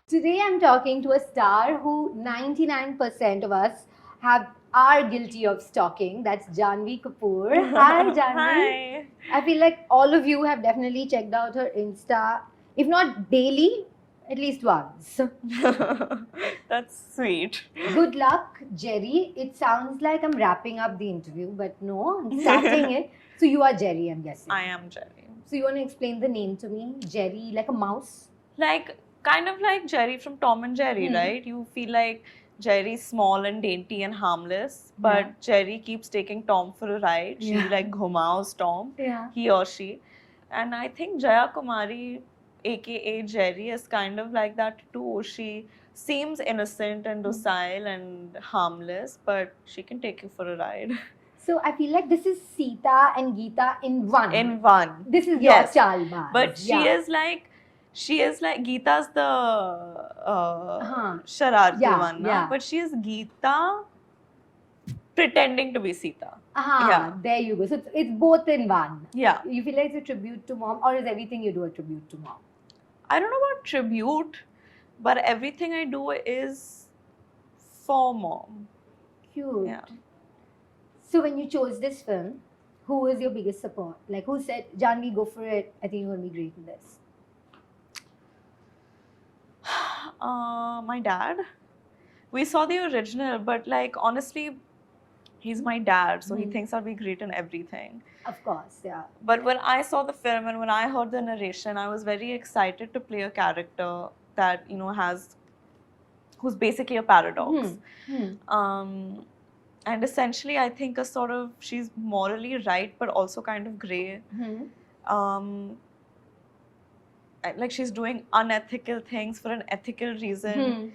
Today I'm talking to a star who 99% of us are guilty of stalking. That's Janhvi Kapoor. Hi, Janhvi. Hi. I feel like all of you have definitely checked out her Insta, if not daily, at least once. That's sweet. Good luck, Jerry. It sounds like I'm wrapping up the interview, but no, I'm starting it. So you are Jerry, I'm guessing. I am Jerry. So you want to explain the name to me? Jerry, like a mouse? Like, kind of like Jerry from Tom and Jerry, right? You feel like Jerry's small and dainty and harmless, but Yeah. Jerry keeps taking Tom for a ride. She Yeah. like ghumaos Tom, Yeah. he or she. And I think Jaya Kumari, aka Jerry, is kind of like that too. She seems innocent and docile and harmless, but she can take you for a ride. So I feel like this is Sita and Geeta in one. In one. This is Yes. your chalbaz. But she is like Geeta's the Shararti Yeah, one, na? yeah. But she is Geeta pretending to be Sita. Aha, Yeah. there you go. So it's both in one. Yeah. You feel like it's a tribute to mom, or is everything you do a tribute to mom? I don't know about tribute, but everything I do is for mom. Cute. Yeah. So when you chose this film, who was your biggest support? Like who said, Janhvi, go for it. I think you're going to be great in this. My dad. We saw the original, but like honestly, he's my dad, so he thinks I'll be great in everything. Of course, yeah. But when I saw the film and when I heard the narration, I was very excited to play a character that who's basically a paradox. And essentially, I think she's morally right, but also kind of gray. Like she's doing unethical things for an ethical reason.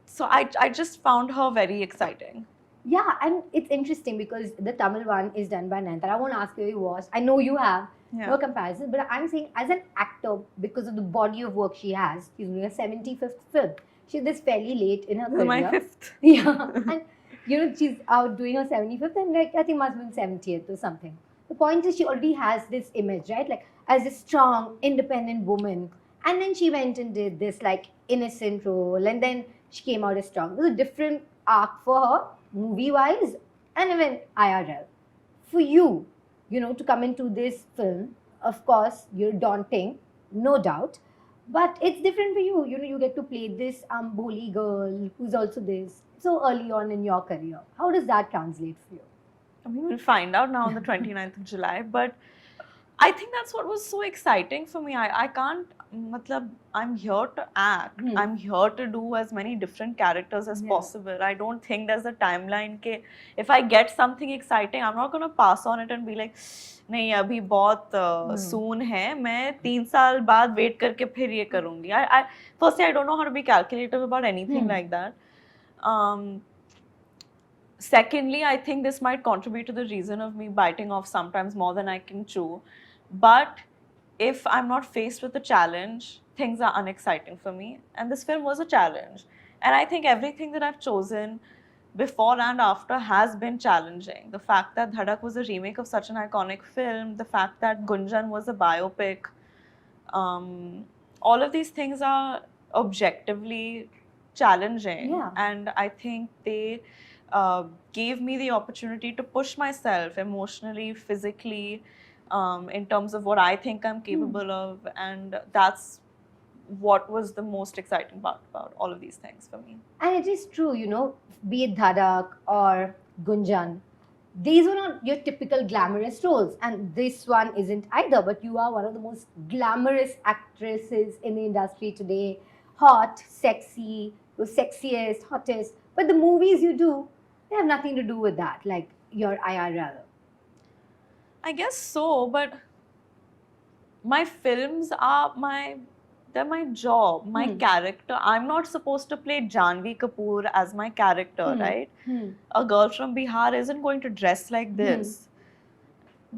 So I just found her very exciting. Yeah, and it's interesting because the Tamil one is done by Nayanthara. I won't ask you if you watched. I know you have. No comparison. But I'm saying as an actor, because of the body of work she has, she's doing a 75th film. She's this fairly late in her career. My 5th. Yeah. And she's out doing her 75th and like I think must have been 70th or something. The point is she already has this image, right? Like as a strong, independent woman. And then she went and did this like innocent role and then she came out as strong. It was a different arc for her, movie-wise, and even IRL. For you, to come into this film, of course, you're daunting, no doubt, but it's different for you. You get to play this bully girl who's also this so early on in your career. How does that translate for you? I mean, we'll find out now on the 29th of July, but I think that's what was so exciting for me. I can't, I'm here to act. I'm here to do as many different characters as possible. I don't think there's a timeline ke if I get something exciting, I'm not going to pass on it and be like, नहीं अभी बहुत soon है, मैं 3 साल बाद wait करके फिर ये करूँगी. Firstly, I don't know how to be calculative about anything like that. Secondly, I think this might contribute to the reason of me biting off sometimes more than I can chew. But if I'm not faced with a challenge, things are unexciting for me. And this film was a challenge. And I think everything that I've chosen before and after has been challenging. The fact that Dhadak was a remake of such an iconic film, the fact that Gunjan was a biopic, all of these things are objectively challenging. Yeah. And I think they gave me the opportunity to push myself emotionally, physically, in terms of what I think I'm capable of, and that's what was the most exciting part about all of these things for me. And it is true, be it Dhadak or Gunjan, these were not your typical glamorous roles, and this one isn't either, but you are one of the most glamorous actresses in the industry today. Hot, sexy, the sexiest, hottest, but the movies you do, they have nothing to do with that, like your IRL. I guess so, but my films are they're my job, my character. I'm not supposed to play Janhvi Kapoor as my character, right? A girl from Bihar isn't going to dress like this.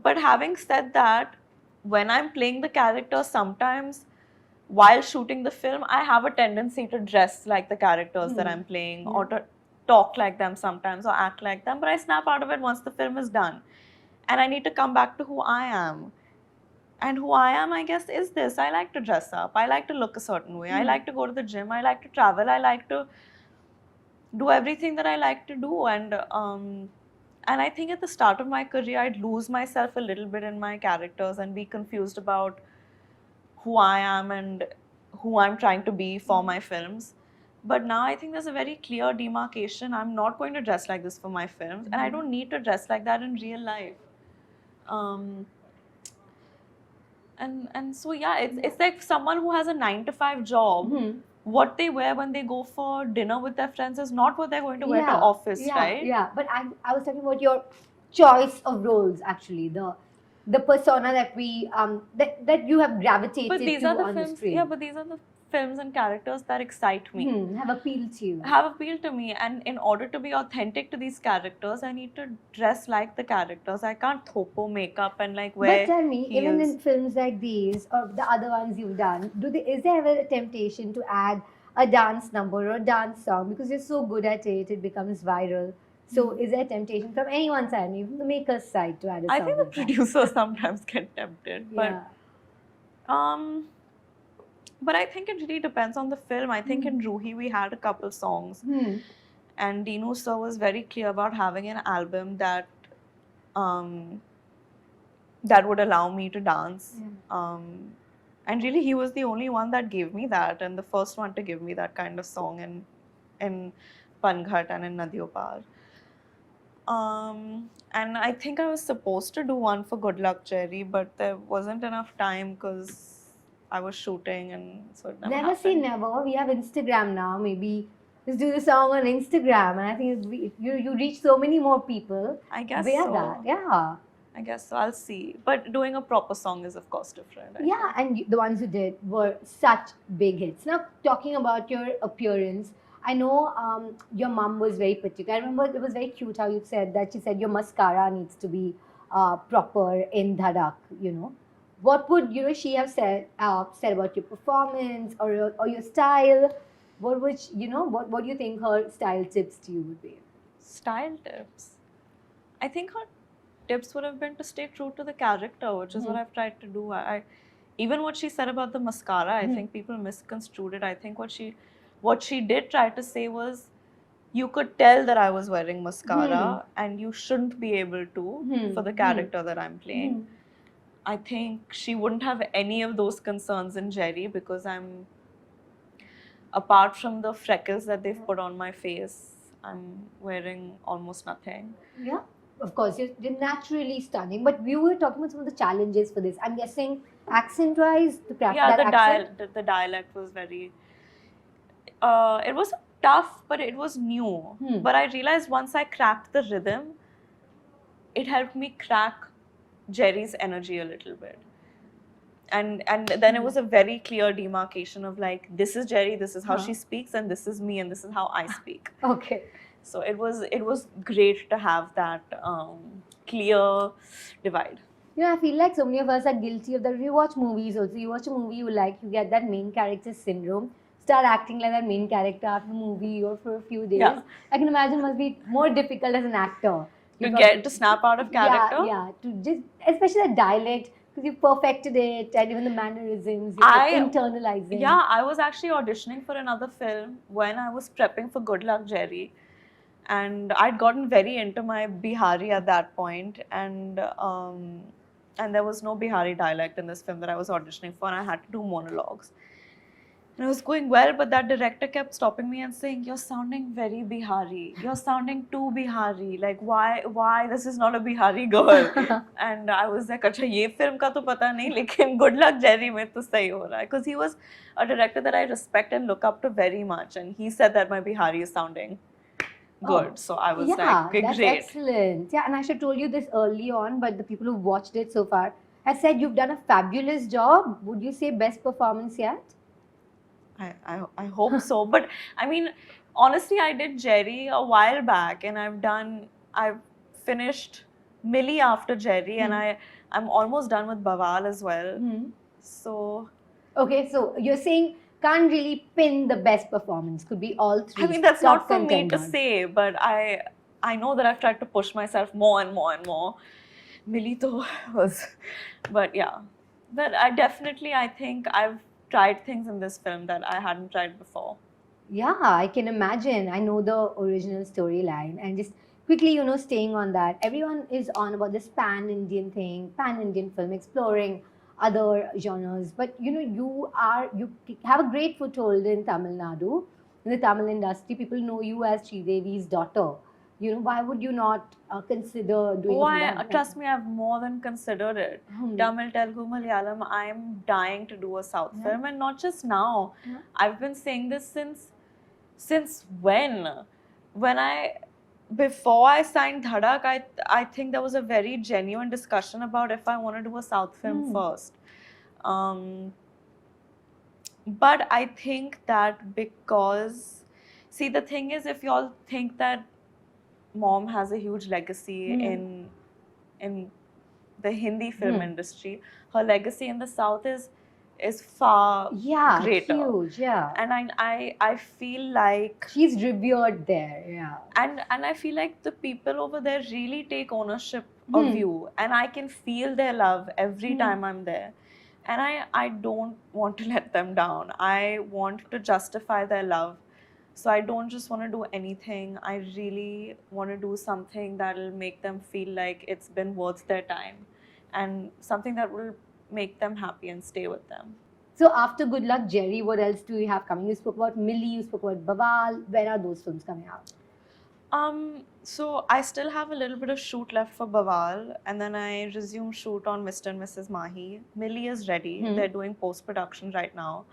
But having said that, when I'm playing the character, sometimes while shooting the film, I have a tendency to dress like the characters that I'm playing or to talk like them sometimes or act like them, but I snap out of it once the film is done. and I need to come back to who I am. And who I am, I guess, is this. I like to dress up. I like to look a certain way. I like to go to the gym. I like to travel. I like to do everything that I like to do. And I think at the start of my career, I'd lose myself a little bit in my characters and be confused about who I am and who I'm trying to be for my films. But now I think there's a very clear demarcation. I'm not going to dress like this for my films, and I don't need to dress like that in real life. Um, and so yeah, it's like someone who has a 9 to 5 job. What they wear when they go for dinner with their friends is not what they're going to wear to office, right? Yeah, but I was talking about your choice of roles, actually, the persona that we that you have gravitated But these to are the on films. the screen. Yeah, but these are the films and characters that excite me. Have appealed to you. Have appealed to me, and in order to be authentic to these characters, I need to dress like the characters. I can't thopo makeup and like wear. But tell me, even heels. in films like these or the other ones you've done, is there ever a temptation to add a dance number or a dance song because you're so good at it, it becomes viral? So is there a temptation from anyone's side, even the maker's side, to add a song? I think the like that? producers sometimes get tempted, but Yeah. but I think it really depends on the film. I think in Ruhi we had a couple songs, and Dinu sir was very clear about having an album that that would allow me to dance. And really, he was the only one that gave me that, and the first one to give me that kind of song in Panghat and in Nadiyo Paar. And I think I was supposed to do one for Good Luck Jerry, but there wasn't enough time because I was shooting, and so it never Never say happened. never. We have Instagram now. Maybe just do the song on Instagram, and I think you reach so many more people. I guess via so. that. Yeah. I guess so. I'll see. But doing a proper song is, of course, different. I Yeah, think. and the ones you did were such big hits. Now, talking about your appearance, I know your mom was very particular. I remember it was very cute how you said that. She said your mascara needs to be proper in Dhadak, you know. What would she have said about your performance or your style? What would what do you think her style tips to you would be? Style tips. I think her tips would have been to stay true to the character, which is what I've tried to do. Even what she said about the mascara, I think people misconstrued it. I think what she did try to say was, you could tell that I was wearing mascara, and you shouldn't be able to for the character that I'm playing. I think she wouldn't have any of those concerns in Jerry because apart from the freckles that they've put on my face, I'm wearing almost nothing. Yeah, of course, you're naturally stunning. But we were talking about some of the challenges for this. I'm guessing accent-wise, to craft Yeah, that accent. the dialect was very. It was tough, but it was new. But I realized once I cracked the rhythm, it helped me crack Jerry's energy a little bit. And then it was a very clear demarcation of like, this is Jerry, this is how she speaks, and this is me, and this is how I speak. Okay. So it was great to have that clear divide. I feel like so many of us are guilty of that. When you watch movies also, you watch a movie you like, you get that main character syndrome, start acting like that main character after the movie or for a few days. Yeah. I can imagine it must be more difficult as an actor. To snap out of character? Yeah, to just, especially the dialect, because you perfected it, and even the mannerisms, you're internalizing. Yeah, I was actually auditioning for another film when I was prepping for Good Luck Jerry. And I'd gotten very into my Bihari at that point, and there was no Bihari dialect in this film that I was auditioning for, and I had to do monologues. And it was going well, but that director kept stopping me and saying, "You're sounding very Bihari. You're sounding too Bihari. Like, why? This is not a Bihari girl." And I was like, "Acha, ye film ka to pata nahi, lekin Good Luck Jerry mein to sahi ho raha hai." Because he was a director that I respect and look up to very much, and he said that my Bihari is sounding good. So I was like, okay, that's great. Excellent. Yeah, and I should have told you this early on, but the people who've watched it so far have said you've done a fabulous job. Would you say best performance yet? I hope so. But I mean, honestly, I did Jerry a while back, and I've finished Millie after Jerry, and I'm almost done with Bawal as well. So okay, so you're saying can't really pin the best performance. Could be all three. I mean, that's top not for me to contenders. say, but I know that I've tried to push myself more and more and more. Millie to was, but yeah. But I think I've tried things in this film that I hadn't tried before. Yeah, I can imagine. I know the original storyline, and just quickly, staying on that, everyone is on about this pan-Indian thing, pan-Indian film, exploring other genres. But you have a great foothold in Tamil Nadu, in the Tamil industry. People know you as Sridevi's daughter. Why would you not consider doing Oh, a film like trust me, I've more than considered it. Hmm. Tamil, Telugu, Malayalam, I'm dying to do a South Yeah. film, and not just now. Yeah. I've been saying this since when? When before I signed Dhadak, I think there was a very genuine discussion about if I want to do a South film first. But I think that because, see, the thing is, if y'all think that mom has a huge legacy in the Hindi film industry, her legacy in the South is far greater. Huge, yeah. And I feel like She's revered there, yeah. and I feel like the people over there really take ownership of you, and I can feel their love every time I'm there. And I don't want to let them down. I want to justify their love. So I don't just want to do anything. I really want to do something that will make them feel like it's been worth their time, and something that will make them happy and stay with them. So after Good Luck Jerry, what else do you have coming? You spoke about Millie, you spoke about Bawal. When are those films coming out? So I still have a little bit of shoot left for Bawal, and then I resume shoot on Mr. and Mrs. Mahi. Millie is ready. They're doing post-production right now.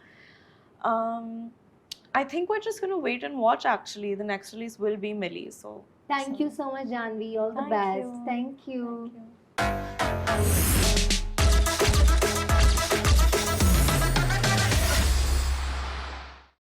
I think we're just going to wait and watch, actually. The next release will be Millie. Thank you so much, Janvi. All the Thank best. you. Thank you. Thank you.